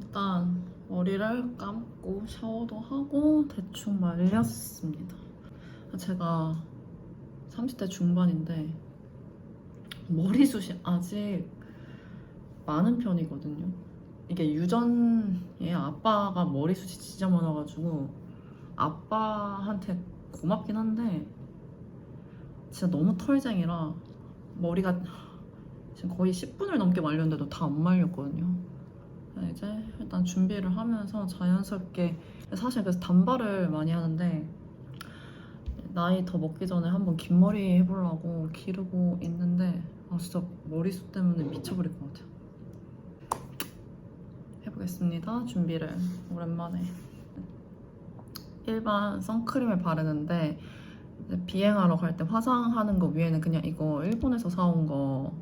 일단 머리를 감고 샤워도 하고 대충 말렸습니다. 제가 30대 중반인데 머리숱이 아직 많은 편이거든요. 이게 유전에 아빠가 머리숱이 진짜 많아가지고 아빠한테 고맙긴 한데 진짜 너무 털쟁이라 머리가 지금 거의 10분을 넘게 말렸는데도 다 안 말렸거든요. 이제 일단 준비를 하면서 자연스럽게, 사실 그래서 단발을 많이 하는데 나이 더 먹기 전에 한번 긴 머리 해보려고 기르고 있는데 진짜 머리숱 때문에 미쳐버릴 것 같아요. 해보겠습니다. 준비를 오랜만에. 일반 선크림을 바르는데 비행하러 갈 때 화장하는 거 위에는 그냥 이거 일본에서 사온 거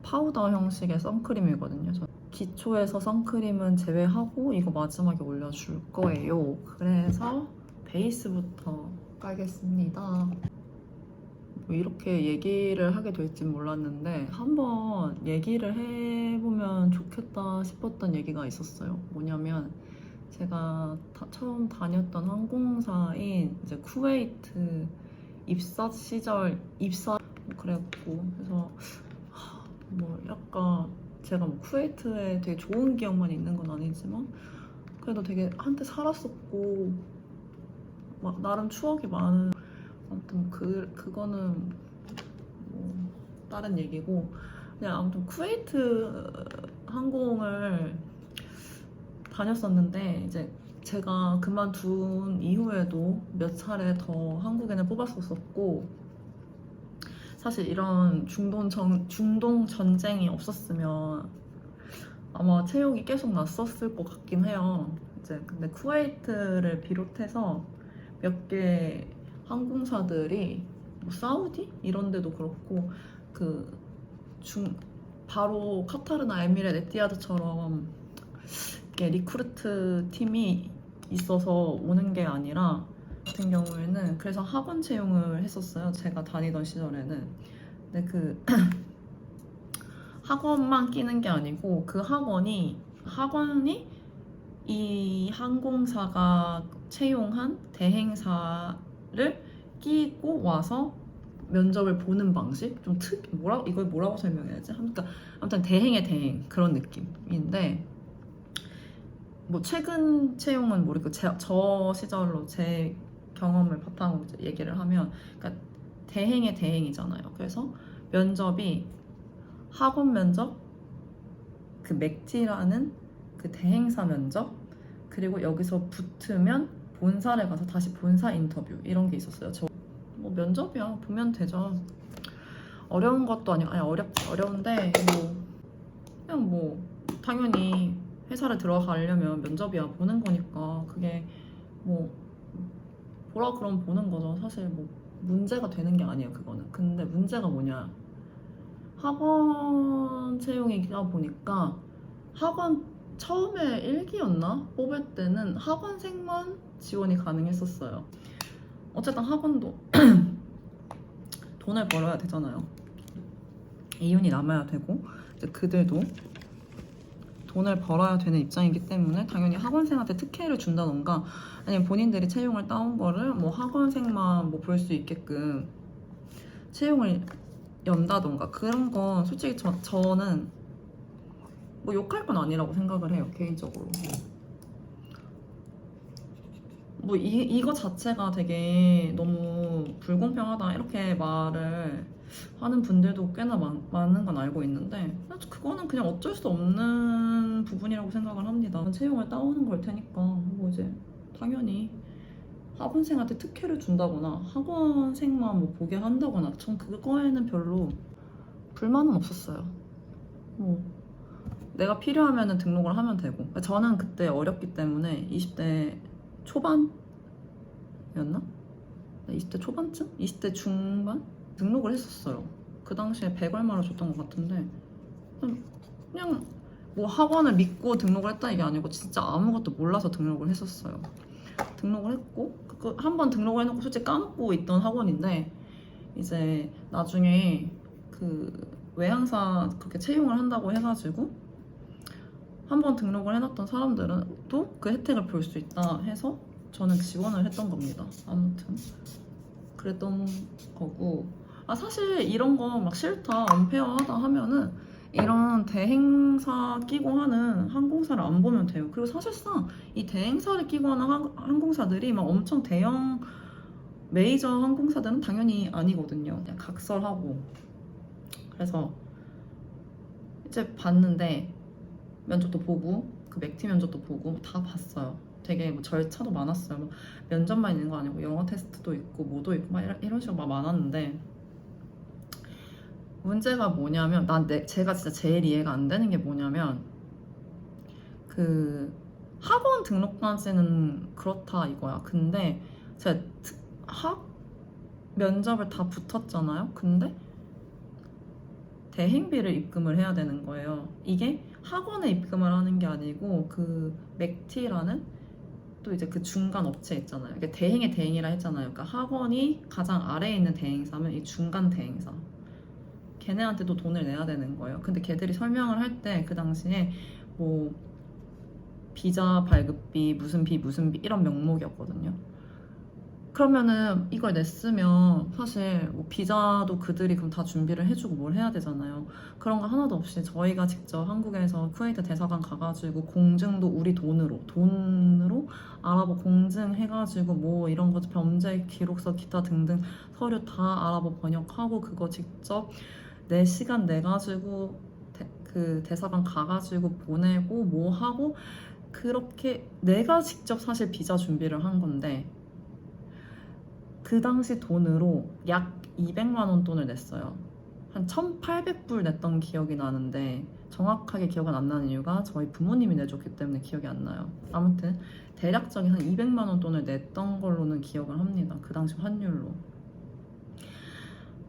파우더 형식의 선크림이거든요. 기초에서 선크림은 제외하고 이거 마지막에 올려줄 거예요. 그래서 베이스부터 깔겠습니다. 뭐 이렇게 얘기를 하게 될지 몰랐는데 한번 얘기를 해보면 좋겠다 싶었던 얘기가 있었어요. 뭐냐면 제가 처음 다녔던 항공사인 이제 쿠웨이트 입사 시절 그래갖고 그래서 뭐 약간 제가 뭐 쿠웨이트에 되게 좋은 기억만 있는 건 아니지만 그래도 되게 한때 살았었고 막 나름 추억이 많은, 아무튼 그거는 뭐 다른 얘기고, 그냥 아무튼 쿠웨이트 항공을 다녔었는데 이제 제가 그만둔 이후에도 몇 차례 더 한국인을 뽑았었고, 사실 이런 중동 전쟁이 없었으면 아마 채용이 계속 났었을 것 같긴 해요. 이제 근데 쿠웨이트를 비롯해서 몇 개 항공사들이 뭐 사우디 이런 데도 그렇고 바로 카타르나 에미레트 에티하드처럼 이렇게 리크루트 팀이 있어서 오는 게 아니라 같은 경우에는 그래서 학원 채용을 했었어요. 제가 다니던 시절에는. 근데 학원만 끼는 게 아니고 그 학원이 이 항공사가 채용한 대행사를 끼고 와서 면접을 보는 방식? 좀 이걸 뭐라고 설명해야지? 그러니까 아무튼 대행의 대행 그런 느낌인데, 뭐 최근 채용은 모르고 저 시절로 제 경험을 바탕으로 이제 얘기를 하면, 그러니까 대행의 대행이잖아요. 그래서 면접이 학원 면접, 그 맥지라는 그 대행사 면접, 그리고 여기서 붙으면 본사를 가서 다시 본사 인터뷰 이런 게 있었어요. 뭐 면접이야, 보면 되죠. 어려운 것도 아니고, 아니 어려운데 그냥 뭐 당연히 회사를 들어가려면 면접이야, 보는 거니까 그게 뭐 보라 그러면 보는 거죠. 사실 뭐 문제가 되는 게 아니에요, 그거는. 근데 문제가 뭐냐, 학원 채용이다 보니까 학원 처음에 1기였나? 뽑을 때는 학원생만 지원이 가능했었어요. 어쨌든 학원도 돈을 벌어야 되잖아요. 이윤이 남아야 되고 이제 그들도 돈을 벌어야 되는 입장이기 때문에 당연히 학원생한테 특혜를 준다던가 아니면 본인들이 채용을 따온 거를 뭐 학원생만 뭐 볼 수 있게끔 채용을 연다던가 그런 건 솔직히 저는 뭐 욕할 건 아니라고 생각을 해요, 개인적으로. 뭐 이거 자체가 되게 너무 불공평하다 이렇게 말을 하는 분들도 꽤나 많은 건 알고 있는데, 그거는 그냥 어쩔 수 없는 부분이라고 생각을 합니다. 채용을 따오는 걸 테니까 뭐 이제 당연히 학원생한테 특혜를 준다거나 학원생만 뭐 보게 한다거나 전 그거에는 별로 불만은 없었어요. 뭐 내가 필요하면 등록을 하면 되고, 저는 그때 어렸기 때문에 20대 초반이었나? 20대 초반쯤? 20대 중반? 등록을 했었어요. 그 당시에 100 얼마를 줬던 것 같은데 그냥 뭐 학원을 믿고 등록을 했다 이게 아니고 진짜 아무것도 몰라서 등록을 했었어요. 등록을 했고 한번 등록을 해놓고 솔직히 까먹고 있던 학원인데 이제 나중에 그 외항사 그렇게 채용을 한다고 해가지고 한번 등록을 해놨던 사람들은 또 그 혜택을 볼 수 있다 해서 저는 지원을 했던 겁니다. 아무튼 그랬던 거고, 사실 이런 거 막 싫다, 언페어하다 하면은 이런 대행사 끼고 하는 항공사를 안 보면 돼요. 그리고 사실상 이 대행사를 끼고 하는 항공사들이 막 엄청 대형 메이저 항공사들은 당연히 아니거든요. 그냥 각설하고. 그래서 이제 봤는데 면접도 보고 그 맥티 면접도 보고 다 봤어요. 되게 뭐 절차도 많았어요. 뭐 면접만 있는 거 아니고 영어 테스트도 있고 뭐도 있고 막 이런 식으로 막 많았는데, 문제가 뭐냐면 제가 진짜 제일 이해가 안 되는 게 뭐냐면, 그 학원 등록까지는 그렇다 이거야. 근데 제가 면접을 다 붙었잖아요. 근데 대행비를 입금을 해야 되는 거예요. 이게 학원에 입금을 하는 게 아니고 그 맥티라는 또 이제 그 중간 업체 있잖아요. 이게 대행의 대행이라 했잖아요. 그러니까 학원이 가장 아래에 있는 대행사면 이 중간 대행사, 걔네한테도 돈을 내야 되는 거예요. 근데 걔들이 설명을 할 때 그 당시에 뭐 비자 발급비 무슨 비 이런 명목이었거든요. 그러면은 이걸 냈으면 사실 뭐 비자도 그들이 그럼 다 준비를 해주고 뭘 해야 되잖아요. 그런 거 하나도 없이 저희가 직접 한국에서 쿠웨이트 대사관 가가지고 공증도 우리 돈으로 알아보고 공증해가지고 뭐 이런 거 범죄 기록서 기타 등등 서류 다 알아보고 번역하고 그거 직접 4시간 내가지고 그 대사관 가가지고 보내고 뭐 하고, 그렇게 내가 직접 사실 비자 준비를 한 건데 그 당시 돈으로 약 200만 원 돈을 냈어요. 한 1,800불 냈던 기억이 나는데 정확하게 기억은 안 나는 이유가 저희 부모님이 내줬기 때문에 기억이 안 나요. 아무튼 대략적인 한 200만 원 돈을 냈던 걸로는 기억을 합니다. 그 당시 환율로.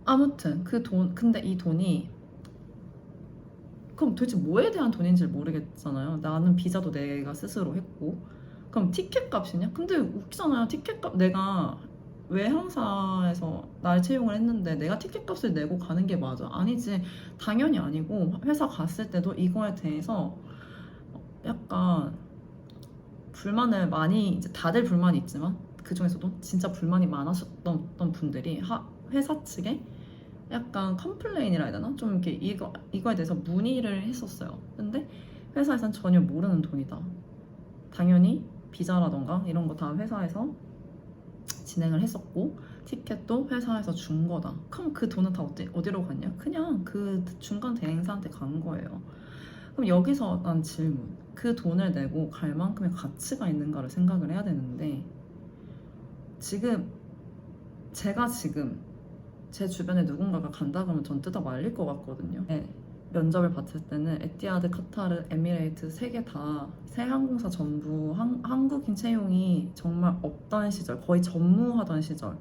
아무튼 근데 이 돈이 그럼 도대체 뭐에 대한 돈인지 모르겠잖아요. 나는 비자도 내가 스스로 했고, 그럼 티켓 값이냐? 근데 웃기잖아요. 티켓 값, 내가 외항사에서 날 채용을 했는데 내가 티켓 값을 내고 가는 게 맞아? 아니지. 당연히 아니고, 회사 갔을 때도 이거에 대해서 약간 불만을 많이, 이제 다들 불만이 있지만 그 중에서도 진짜 불만이 많으셨던 분들이 회사 측에 약간 컴플레인이라 해야 되나? 좀 이렇게 이거에 대해서 문의를 했었어요. 근데 회사에선 전혀 모르는 돈이다. 당연히 비자라던가 이런 거 다 회사에서 진행을 했었고 티켓도 회사에서 준 거다. 그럼 그 돈은 다 어디로 갔냐? 그냥 그 중간 대행사한테 간 거예요. 그럼 여기서 난 질문. 그 돈을 내고 갈 만큼의 가치가 있는가를 생각을 해야 되는데, 제가 지금 제 주변에 누군가가 간다 그러면 전 뜯어 말릴 것 같거든요. 네, 면접을 봤을 때는 에티하드, 카타르, 에미레이트 3개 다 세 항공사 전부 한국인 채용이 정말 없던 시절, 거의 전무하던 시절,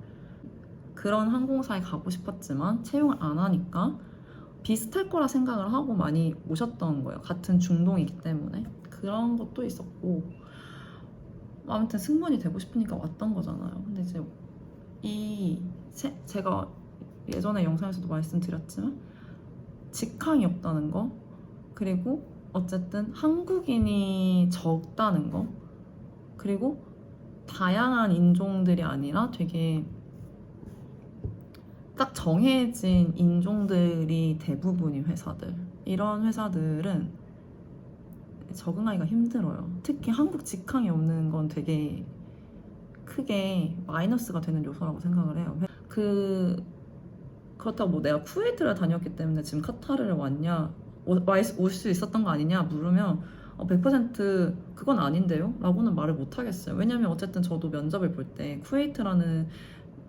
그런 항공사에 가고 싶었지만 채용을 안 하니까 비슷할 거라 생각을 하고 많이 오셨던 거예요. 같은 중동이기 때문에. 그런 것도 있었고, 아무튼 승무원이 되고 싶으니까 왔던 거잖아요. 근데 이제 제가 예전에 영상에서도 말씀드렸지만 직항이 없다는 거, 그리고 어쨌든 한국인이 적다는 거, 그리고 다양한 인종들이 아니라 되게 딱 정해진 인종들이 대부분인 회사들, 이런 회사들은 적응하기가 힘들어요. 특히 한국 직항이 없는 건 되게 크게 마이너스가 되는 요소라고 생각을 해요. 그렇다고 뭐 내가 쿠웨이트를 다녔기 때문에 지금 카타르를 왔냐, 올 수 있었던 거 아니냐 물으면 100% 그건 아닌데요? 라고는 말을 못 하겠어요. 왜냐면 어쨌든 저도 면접을 볼 때 쿠웨이트라는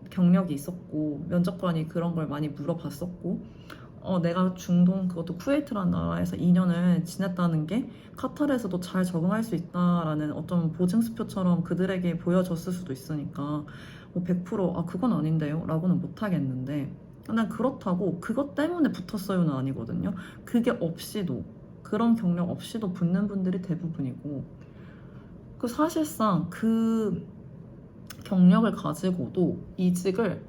경력이 있었고 면접관이 그런 걸 많이 물어봤었고, 내가 중동, 그것도 쿠웨이트라는 나라에서 2년을 지냈다는 게 카타르에서도 잘 적응할 수 있다라는 어떤 보증수표처럼 그들에게 보여졌을 수도 있으니까 100% 그건 아닌데요? 라고는 못 하겠는데, 난 그렇다고 그것 때문에 붙었어요는 아니거든요. 그게 없이도, 그런 경력 없이도 붙는 분들이 대부분이고, 사실상 그 경력을 가지고도 이직을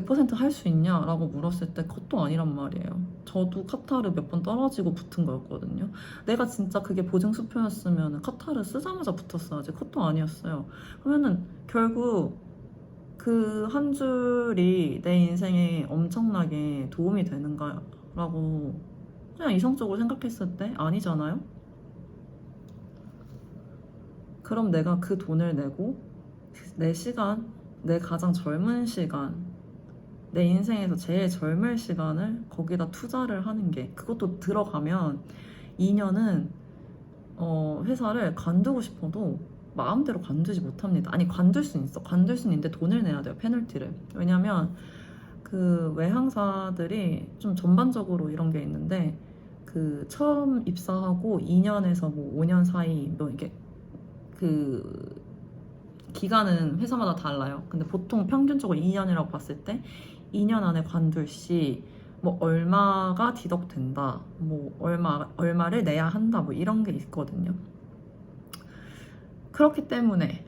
100% 할 수 있냐라고 물었을 때 그것도 아니란 말이에요. 저도 카타르 몇 번 떨어지고 붙은 거였거든요. 내가 진짜 그게 보증 수표였으면 카타르 쓰자마자 붙었어야지. 그것도 아니었어요. 그러면은 결국 그 한 줄이 내 인생에 엄청나게 도움이 되는가라고 그냥 이성적으로 생각했을 때 아니잖아요? 그럼 내가 그 돈을 내고 내 시간, 내 가장 젊은 시간, 내 인생에서 제일 젊을 시간을 거기다 투자를 하는 게 그것도 들어가면 2년은 회사를 관두고 싶어도 마음대로 관두지 못합니다. 아니 관둘 수는 있어. 관둘 수는 있는데 돈을 내야 돼요. 페널티를. 왜냐면 그 외항사들이 좀 전반적으로 이런 게 있는데 그 처음 입사하고 2년에서 뭐 5년 사이 뭐 이게 그 기간은 회사마다 달라요. 근데 보통 평균적으로 2년이라고 봤을 때 2년 안에 관둘 시 뭐 얼마가 디덕된다, 뭐 얼마를 내야 한다, 뭐 이런 게 있거든요. 그렇기 때문에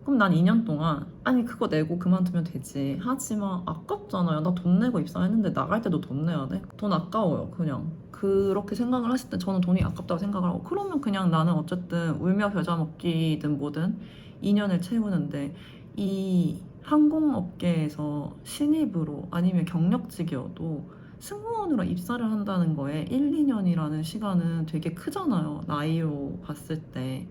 그럼 난 2년 동안 아니 그거 내고 그만두면 되지. 하지만 아깝잖아요. 나 돈 내고 입사했는데 나갈 때도 돈 내야 돼? 돈 아까워요. 그냥 그렇게 생각을 하실 때 저는 돈이 아깝다고 생각을 하고 그러면 그냥 나는 어쨌든 울며 겨자 먹기든 뭐든 2년을 채우는데 이 항공업계에서 신입으로 아니면 경력직이어도 승무원으로 입사를 한다는 거에 1, 2년이라는 시간은 되게 크잖아요. 나이로 봤을 때.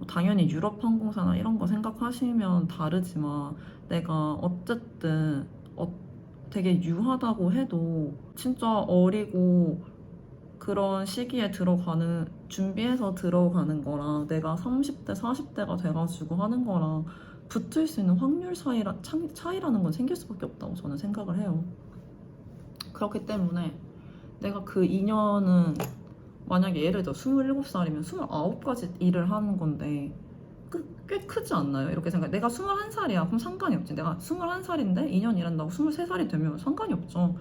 당연히 유럽 항공사나 이런 거 생각하시면 다르지만 내가 어쨌든 되게 유하다고 해도 진짜 어리고 그런 시기에 준비해서 들어가는 거랑 내가 30대, 40대가 돼가지고 하는 거랑 붙을 수 있는 확률 차이라는 건 생길 수밖에 없다고 저는 생각을 해요. 그렇기 때문에 내가 그 2년은 만약에 예를 들어 27살이면 29가지 일을 하는 건데 꽤 크지 않나요? 이렇게 생각해. 내가 21살이야. 그럼 상관이 없지. 내가 21살인데 2년 일한다고 23살이 되면 상관이 없죠.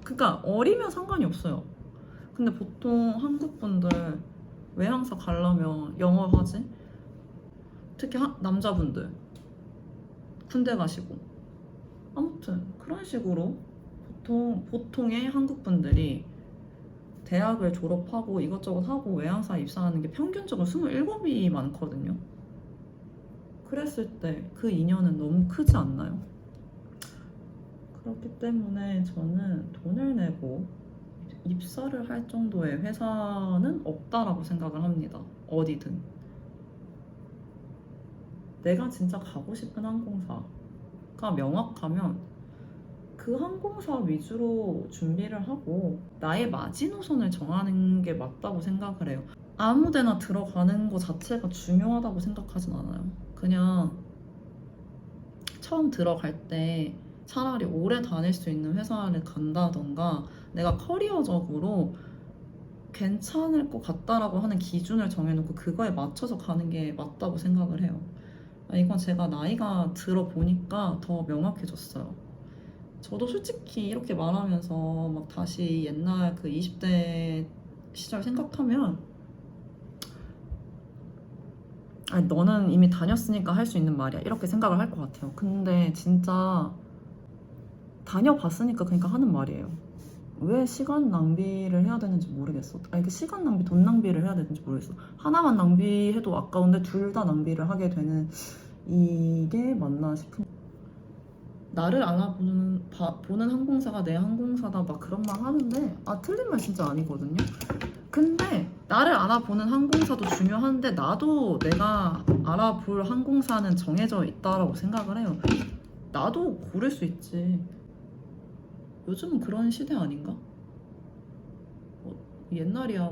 그러니까 어리면 상관이 없어요. 근데 보통 한국 분들 외항사 가려면 영어 하지? 특히 남자분들 군대 가시고 아무튼 그런 식으로 보통의 한국 분들이 대학을 졸업하고 이것저것 하고 외항사 입사하는 게 평균적으로 27이 많거든요. 그랬을 때 그 2년은 너무 크지 않나요? 그렇기 때문에 저는 돈을 내고 입사를 할 정도의 회사는 없다라고 생각을 합니다. 어디든. 내가 진짜 가고 싶은 항공사가 명확하면 그 항공사 위주로 준비를 하고 나의 마지노선을 정하는 게 맞다고 생각을 해요. 아무데나 들어가는 거 자체가 중요하다고 생각하진 않아요. 그냥 처음 들어갈 때 차라리 오래 다닐 수 있는 회사를 간다던가 내가 커리어적으로 괜찮을 것 같다라고 하는 기준을 정해놓고 그거에 맞춰서 가는 게 맞다고 생각을 해요. 이건 제가 나이가 들어보니까 더 명확해졌어요. 저도 솔직히 이렇게 말하면서 막 다시 옛날 그 20대 시절 생각하면 아니 너는 이미 다녔으니까 할 수 있는 말이야 이렇게 생각을 할 것 같아요. 근데 진짜 다녀봤으니까 그러니까 하는 말이에요. 왜 시간 낭비를 해야 되는지 모르겠어. 아니 그 시간 낭비, 돈 낭비를 해야 되는지 모르겠어. 하나만 낭비해도 아까운데 둘 다 낭비를 하게 되는 이게 맞나 싶은. 나를 보는 항공사가 내 항공사다 막 그런 말 하는데 틀린 말 진짜 아니거든요. 근데 나를 알아보는 항공사도 중요한데 나도 내가 알아볼 항공사는 정해져 있다라고 생각을 해요. 나도 고를 수 있지. 요즘은 그런 시대 아닌가? 옛날이야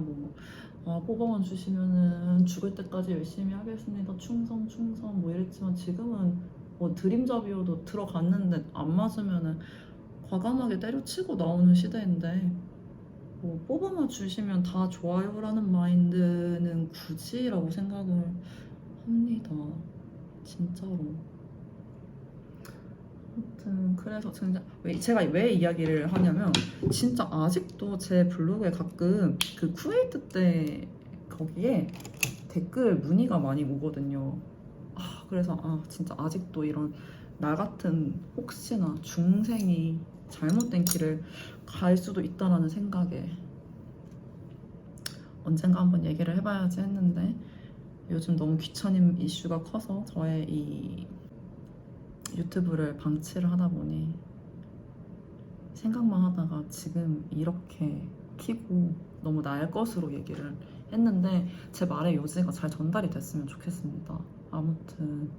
뽑아만 주시면은 죽을 때까지 열심히 하겠습니다. 충성 뭐 이랬지만 지금은 드림잡이어도 들어갔는데 안 맞으면은 과감하게 때려치고 나오는 시대인데 뽑아만 주시면 다 좋아요라는 마인드는 굳이라고 생각을 합니다. 진짜로. 아무튼 그래서 진짜 제가 왜 이야기를 하냐면 진짜 아직도 제 블로그에 가끔 그 쿠웨이트 때 거기에 댓글 문의가 많이 오거든요. 그래서 진짜 아직도 이런 나 같은 혹시나 중생이 잘못된 길을 갈 수도 있다라는 생각에 언젠가 한번 얘기를 해봐야지 했는데 요즘 너무 귀차님 이슈가 커서 저의 이 유튜브를 방치를 하다 보니 생각만 하다가 지금 이렇게 키고 너무 나의 것으로 얘기를 했는데 제 말의 요지가 잘 전달이 됐으면 좋겠습니다. 아무튼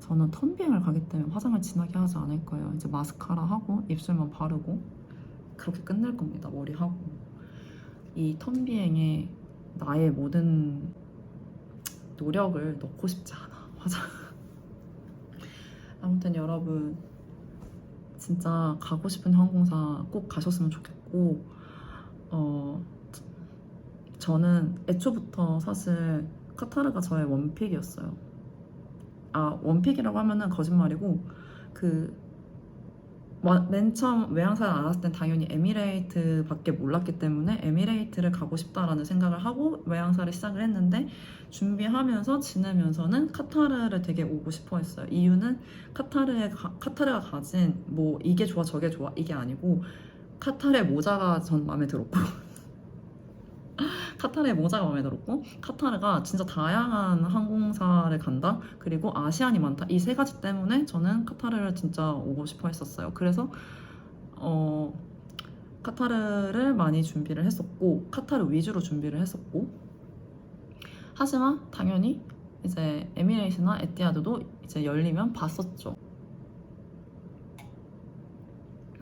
저는 턴비행을 가기 때문에 화장을 진하게 하지 않을 거예요. 이제 마스카라 하고 입술만 바르고 그렇게 끝낼 겁니다. 머리하고. 이 턴비행에 나의 모든 노력을 넣고 싶지 않아. 화장. 아무튼 여러분 진짜 가고 싶은 항공사 꼭 가셨으면 좋겠고 저는 애초부터 사실 카타르가 저의 원픽이었어요. 원픽이라고 하면은 거짓말이고 맨 처음 외항사를 알았을 땐 당연히 에미레이트밖에 몰랐기 때문에 에미레이트를 가고 싶다라는 생각을 하고 외항사를 시작을 했는데 준비하면서 지내면서는 카타르를 되게 오고 싶어 했어요. 이유는 카타르가 가진 뭐 이게 좋아 저게 좋아 이게 아니고 카타르의 모자가 전 마음에 들었고 카타르의 모자가 마음에 들었고 카타르가 진짜 다양한 항공사를 간다 그리고 아시안이 많다 이 세 가지 때문에 저는 카타르를 진짜 오고 싶어 했었어요. 그래서 카타르를 많이 준비를 했었고 카타르 위주로 준비를 했었고 하지만 당연히 이제 에미레이트나 에티하드도 이제 열리면 봤었죠.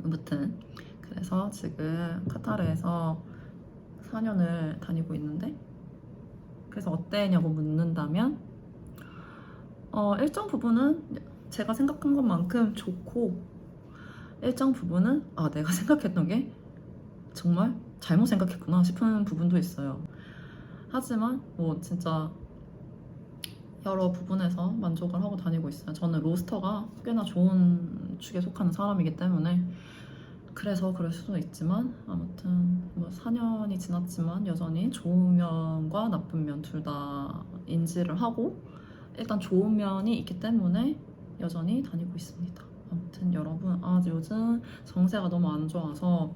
아무튼 그래서 지금 카타르에서 4년을 다니고 있는데 그래서 어때냐고 묻는다면 일정 부분은 제가 생각한 것만큼 좋고 일정 부분은 내가 생각했던 게 정말 잘못 생각했구나 싶은 부분도 있어요. 하지만 뭐 진짜 여러 부분에서 만족을 하고 다니고 있어요. 저는 로스터가 꽤나 좋은 축에 속하는 사람이기 때문에 그래서 그럴 수도 있지만 아무튼 뭐 4년이 지났지만 여전히 좋은 면과 나쁜 면 둘 다 인지를 하고 일단 좋은 면이 있기 때문에 여전히 다니고 있습니다. 아무튼 여러분 요즘 정세가 너무 안 좋아서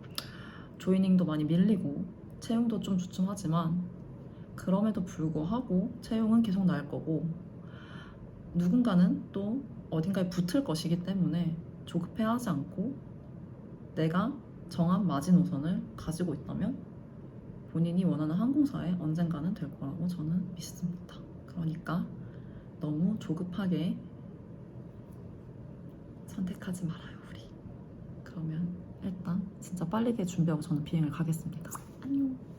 조이닝도 많이 밀리고 채용도 좀 주춤하지만 그럼에도 불구하고 채용은 계속 날 거고 누군가는 또 어딘가에 붙을 것이기 때문에 조급해하지 않고 내가 정한 마지노선을 가지고 있다면 본인이 원하는 항공사에 언젠가는 될 거라고 저는 믿습니다. 그러니까 너무 조급하게 선택하지 말아요, 우리. 그러면 일단 진짜 빠르게 준비하고 저는 비행을 가겠습니다. 안녕.